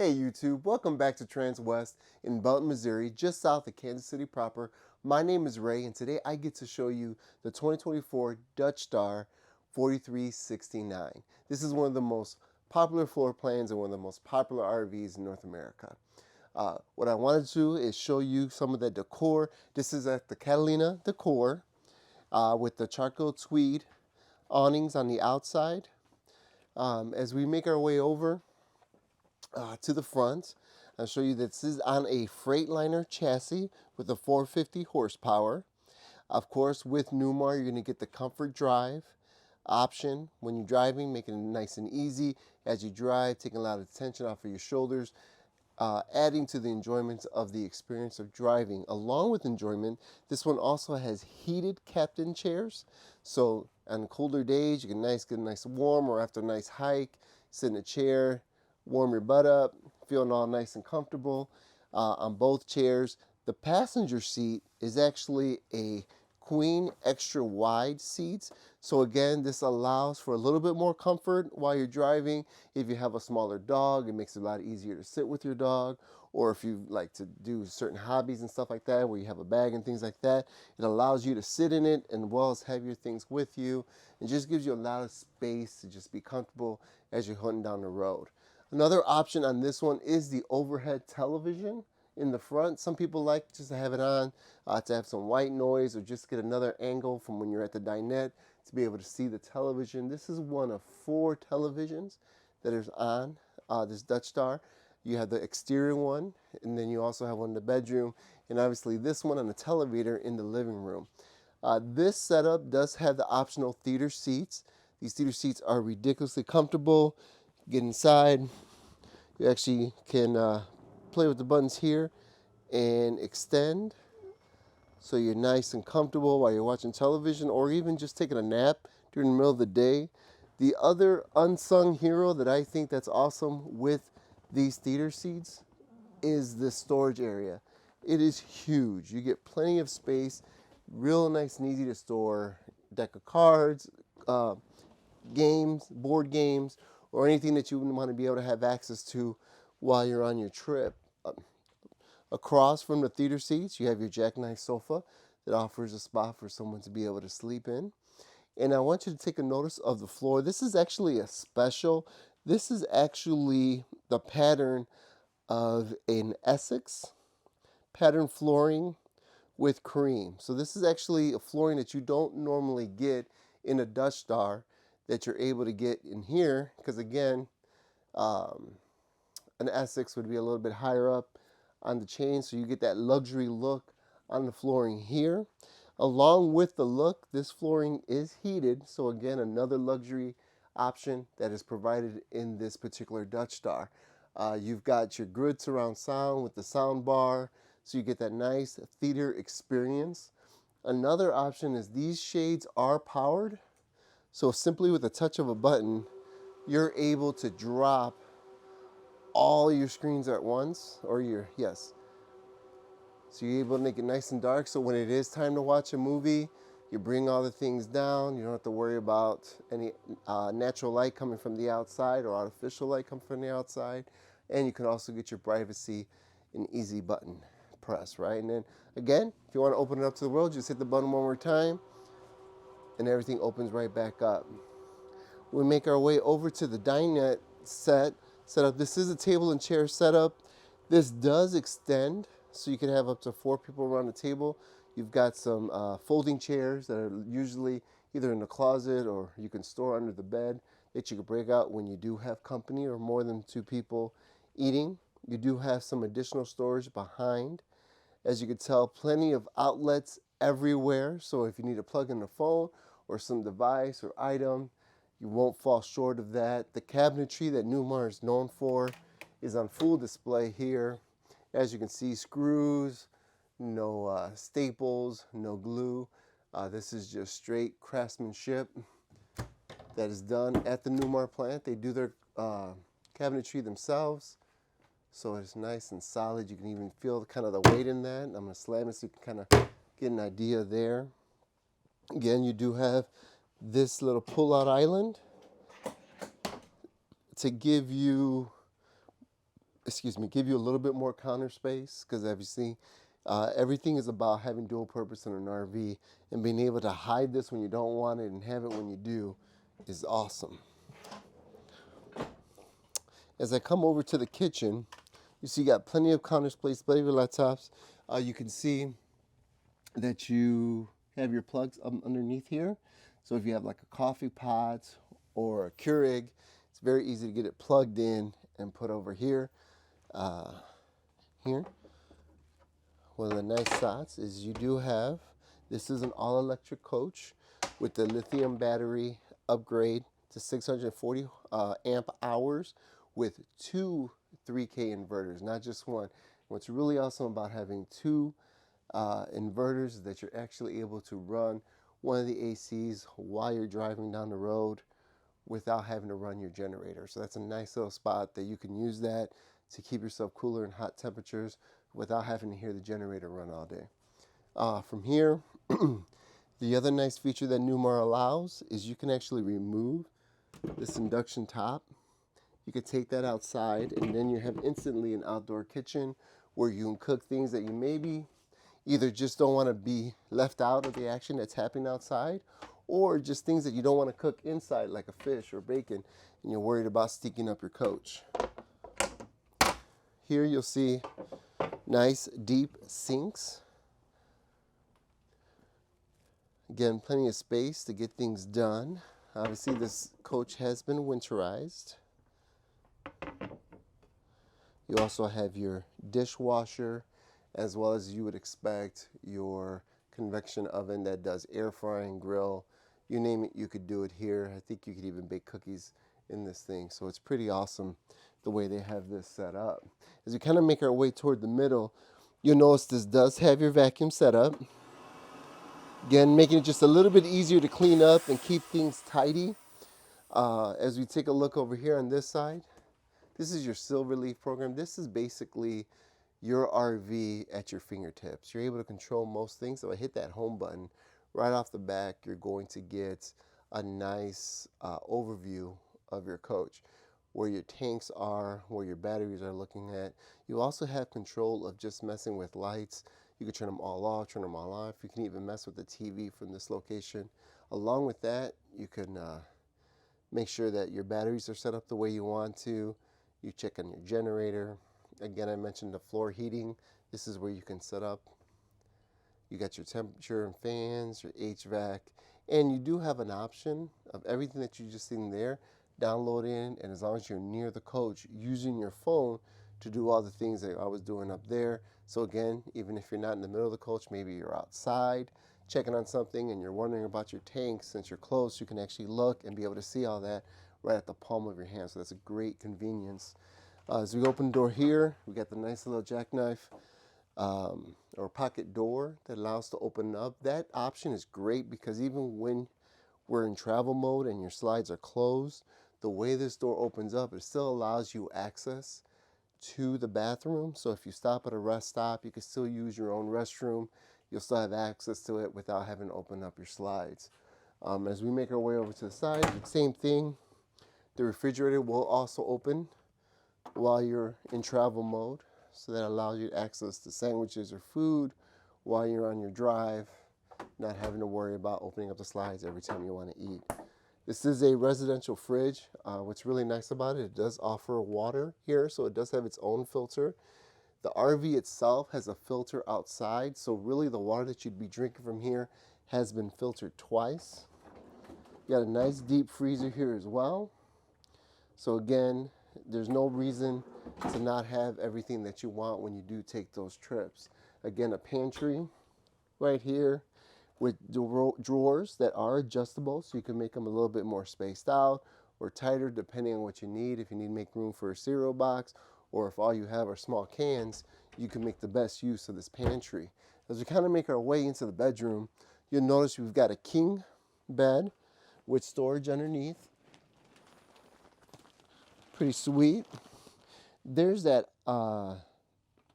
Hey YouTube, welcome back to Transwest in Belton, Missouri, just south of Kansas City proper. My name is Ray and today I get to show you the 2024 Dutch Star 4369. This is one of the most popular floor plans and one of the most popular RVs in North America. What I wanted to do is show you some of the decor. This is at the Catalina decor with the charcoal tweed awnings on the outside. As we make our way over to the front, I'll show you that this is on a Freightliner chassis with a 450 horsepower. Of course, with Newmar, you're going to get the comfort drive option when you're driving, making it nice and easy as you drive, taking a lot of tension off of your shoulders, adding to the enjoyment of the experience of driving. Along with enjoyment, this one also has heated captain chairs. So on colder days, you can get nice warm, or after a nice hike, sit in a chair, warm your butt up, feeling all nice and comfortable on both chairs. The passenger seat is actually a queen extra wide seats. So again, this allows for a little bit more comfort while you're driving. If you have a smaller dog, it makes it a lot easier to sit with your dog. Or if you like to do certain hobbies and stuff like that, where you have a bag and things like that, it allows you to sit in it and well as have your things with you. It just gives you a lot of space to just be comfortable as you're hunting down the road. Another option on this one is the overhead television in the front. Some people like just to have it on to have some white noise, or just get another angle from when you're at the dinette to be able to see the television. This is one of 4 televisions that is on this Dutch Star. You have the exterior one, and then you also have one in the bedroom, and obviously this one on the televator in the living room. This setup does have the optional theater seats. These theater seats are ridiculously comfortable. Get inside, you actually can play with the buttons here and extend so you're nice and comfortable while you're watching television, or even just taking a nap during the middle of the day. The other unsung hero that I think that's awesome with these theater seats is the storage area. It is huge. You get plenty of space, real nice and easy to store deck of cards, games, board games, or anything that you want to be able to have access to while you're on your trip. Across from the theater seats, you have your jackknife sofa that offers a spot for someone to be able to sleep in. And I want you to take a notice of the floor. This is actually a special. This is actually the pattern of an Essex pattern flooring with cream. So this is actually a flooring that you don't normally get in a Dutch Star that you're able to get in here, because again, an Essex would be a little bit higher up on the chain, so you get that luxury look on the flooring here. Along with the look, this flooring is heated, so again, another luxury option that is provided in this particular Dutch Star. You've got your grid surround sound with the sound bar, so you get that nice theater experience. Another option is these shades are powered, so simply with the touch of a button, you're able to drop all your screens at once, or so you're able to make it nice and dark, so when it is time to watch a movie, you bring all the things down. You don't have to worry about any natural light coming from the outside or artificial light coming from the outside. And you can also get your privacy an easy button press, right? And then again, if you want to open it up to the world, just hit the button one more time and everything opens right back up. We make our way over to the dinette setup. This is a table and chair setup. This does extend, so you can have up to 4 people around the table. You've got some folding chairs that are usually either in the closet or you can store under the bed that you can break out when you do have company or more than 2 people eating. You do have some additional storage behind. As you can tell, plenty of outlets everywhere. So if you need to plug in a phone or some device or item, you won't fall short of that. The cabinetry that Newmar is known for is on full display here. As you can see, screws, no staples, no glue. This is just straight craftsmanship that is done at the Newmar plant. They do their cabinetry themselves, so it's nice and solid. You can even feel kind of the weight in that. I'm going to slam it so you can kind of get an idea there. Again, you do have this little pull-out island to give you give you a little bit more counter space, because obviously everything is about having dual purpose in an RV, and being able to hide this when you don't want it and have it when you do is awesome. As I come over to the kitchen, you see you got plenty of counter space, plenty of laptops. You can see that you have your plugs underneath here. So if you have like a coffee pot or a Keurig, it's very easy to get it plugged in and put over here. Here. One of the nice spots is you do have, this is an all-electric coach with the lithium battery upgrade to 640 amp hours with two 3K inverters, not just one. What's really awesome about having two inverters is that you're actually able to run one of the ACs while you're driving down the road without having to run your generator. So that's a nice little spot that you can use that to keep yourself cooler in hot temperatures without having to hear the generator run all day. From here, the other nice feature that Newmar allows is you can actually remove this induction top. You could take that outside, and then you have instantly an outdoor kitchen where you can cook things that you maybe either just don't want to be left out of the action that's happening outside, or just things that you don't want to cook inside, like a fish or bacon, and you're worried about stinking up your coach. Here you'll see nice deep sinks. Again, plenty of space to get things done. Obviously this coach has been winterized. You also have your dishwasher, as well as you would expect your convection oven that does air frying, grill, you name it, you could do it here. I think you could even bake cookies in this thing. So it's pretty awesome the way they have this set up. As we kind of make our way toward the middle, you'll notice this does have your vacuum setup. Again, making it just a little bit easier to clean up and keep things tidy. As we take a look over here on this side, this is your Silver Leaf program. This is basically your RV at your fingertips. You're able to control most things. So I hit that home button right off the back, you're going to get a nice overview of your coach, where your tanks are, where your batteries are looking at. You also have control of just messing with lights. You can turn them all off, turn them all off. You can even mess with the TV from this location. Along with that, you can make sure that your batteries are set up the way you want to. You check on your generator. Again, I mentioned the floor heating. This is where you can set up. You got your temperature and fans, your HVAC, and you do have an option of everything that you just seen there, downloading, and as long as you're near the coach, using your phone to do all the things that I was doing up there. So again, even if you're not in the middle of the coach, maybe you're outside checking on something and you're wondering about your tanks, since you're close, you can actually look and be able to see all that right at the palm of your hand. So that's a great convenience. As we open the door here, we got the nice little jackknife or pocket door that allows to open up. That option is great because even when we're in travel mode and your slides are closed, the way this door opens up, it still allows you access to the bathroom. So if you stop at a rest stop, you can still use your own restroom. You'll still have access to it without having to open up your slides. As we make our way over to the side, the same thing. The refrigerator will also open while you're in travel mode. So that allows you access to sandwiches or food while you're on your drive, not having to worry about opening up the slides every time you want to eat. This is a residential fridge. What's really nice about it, it does offer water here, so it does have its own filter. The RV itself has a filter outside, so really the water that you'd be drinking from here has been filtered twice. You got a nice deep freezer here as well. So again, there's no reason to not have everything that you want when you do take those trips. Again, a pantry right here with drawers that are adjustable, so you can make them a little bit more spaced out or tighter depending on what you need. If you need to make room for a cereal box, or if all you have are small cans, you can make the best use of this pantry. As we kind of make our way into the bedroom, you'll notice we've got a king bed with storage underneath. Pretty sweet. There's that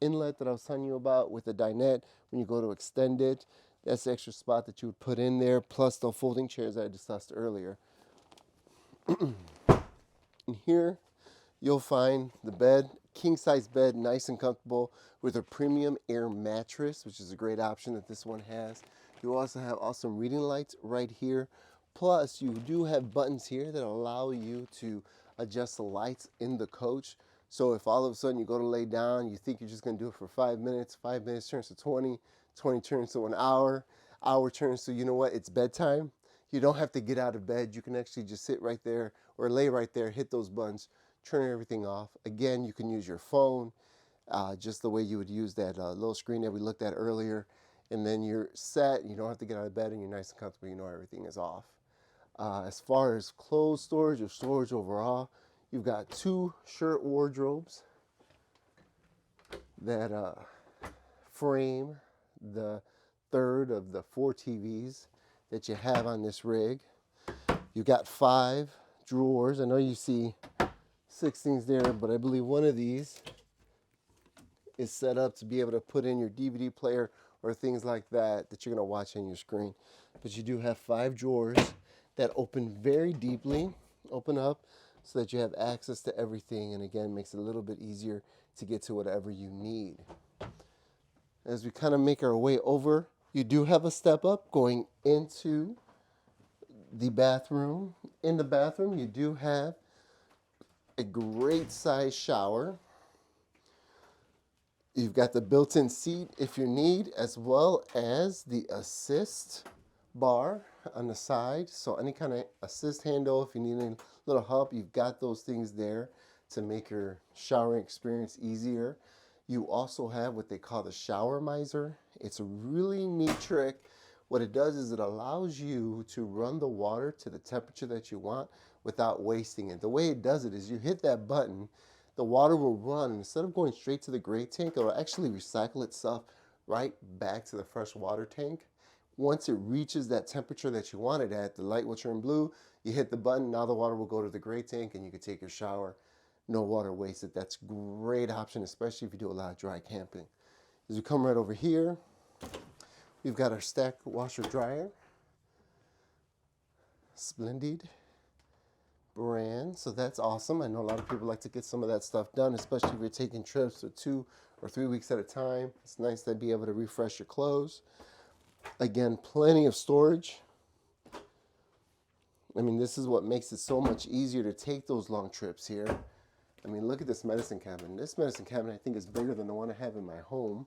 inlet that I was telling you about with the dinette. When you go to extend it, that's the extra spot that you would put in there, plus the folding chairs that I discussed earlier. And here You'll find the bed, king size bed, nice and comfortable with a premium air mattress, which is a great option that this one has. You also have awesome reading lights right here. Plus, you do have buttons here that allow you to adjust the lights in the coach. So if all of a sudden you go to lay down, you think you're just gonna do it for 5 minutes, 5 minutes turns to 20, 20 turns to an hour turns to, you know what, it's bedtime. You don't have to get out of bed. You can actually just sit right there or lay right there, hit those buttons, turn everything off. Again, you can use your phone, just the way you would use that little screen that we looked at earlier. And then you're set. You don't have to get out of bed and you're nice and comfortable. You know everything is off. As far as clothes storage or storage overall, you've got 2 shirt wardrobes that frame the third of the 4 TVs that you have on this rig. You've got 5 drawers. I know you see 16s there, but I believe one of these is set up to be able to put in your DVD player or things like that that you're going to watch on your screen. But you do have 5 drawers that open very deeply, open up so that you have access to everything, and again, makes it a little bit easier to get to whatever you need. As we kind of make our way over, you do have a step up going into the bathroom. In the bathroom, you do have a great size shower. You've got the built-in seat if you need, as well as the assist bar on the side. So any kind of assist handle, if you need a little help, you've got those things there to make your showering experience easier. You also have what they call the shower miser. It's a really neat trick. What it does is it allows you to run the water to the temperature that you want without wasting it. The way it does it is you hit that button, the water will run, and instead of going straight to the gray tank, it'll actually recycle itself right back to the fresh water tank. Once it reaches that temperature that you want it at, the light will turn blue, you hit the button, now the water will go to the gray tank and you can take your shower. No water wasted. That's a great option, especially if you do a lot of dry camping. As we come right over here, we've got our stack washer dryer. Splendide brand, so that's awesome. I know a lot of people like to get some of that stuff done, especially if you're taking trips for 2 or 3 weeks at a time. It's nice to be able to refresh your clothes. Again, plenty of storage. I mean, this is what makes it so much easier to take those long trips here. I mean, look at this medicine cabinet. This medicine cabinet, I think, is bigger than the one I have in my home.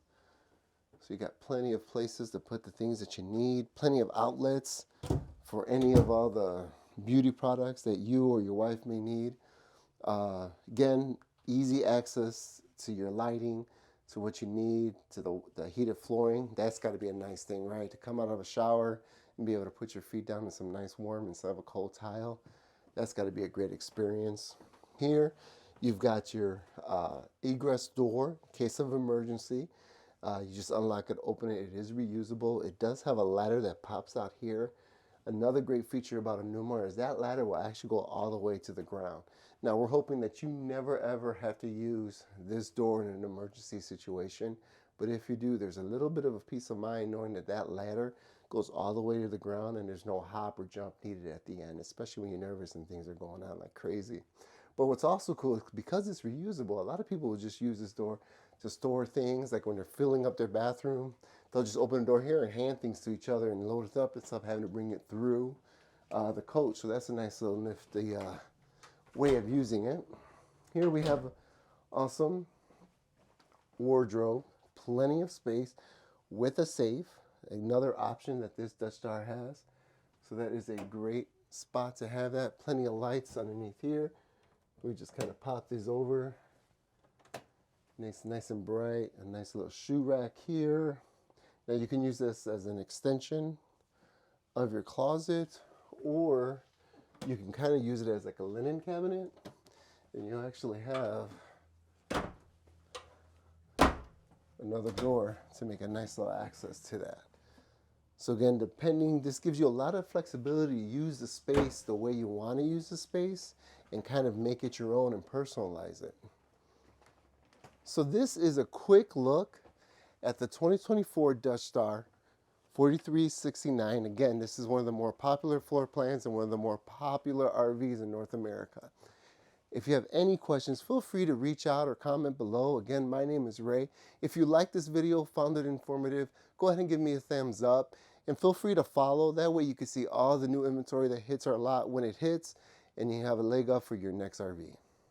So you got plenty of places to put the things that you need, plenty of outlets for any of all the beauty products that you or your wife may need. Again, easy access to your lighting, to what you need, to the heated flooring. That's got to be a nice thing, right? To come out of a shower and be able to put your feet down in some nice warm instead of a cold tile. That's got to be a great experience. Here, you've got your egress door in case of emergency. You just unlock it, open it. It is reusable. It does have a ladder that pops out here. Another great feature about a Newmar is that ladder will actually go all the way to the ground. Now, we're hoping that you never ever have to use this door in an emergency situation. But if you do, there's a little bit of a peace of mind knowing that that ladder goes all the way to the ground and there's no hop or jump needed at the end, especially when you're nervous and things are going on like crazy. But what's also cool is because it's reusable, a lot of people will just use this door to store things, like when they're filling up their bathroom. They'll just open the door here and hand things to each other and load it up instead of having to bring it through the coach. So that's a nice little nifty way of using it. Here we have awesome wardrobe, plenty of space with a safe, another option that this Dutch Star has. So that is a great spot to have that. Plenty of lights underneath here. We just kind of pop these over. Nice and bright. A nice little shoe rack here. Now you can use this as an extension of your closet, or you can kind of use it as like a linen cabinet, and you'll actually have another door to make a nice little access to that. So again, this gives you a lot of flexibility to use the space the way you want to use the space and kind of make it your own and personalize it. So this is a quick look at the 2024 Dutch Star 4369. Again, this is one of the more popular floor plans and one of the more popular RVs in North America. If you have any questions, feel free to reach out or comment below. Again, my name is Ray. If you like this video, found it informative, go ahead and give me a thumbs up. And feel free to follow. That way you can see all the new inventory that hits our lot when it hits, and you have a leg up for your next RV.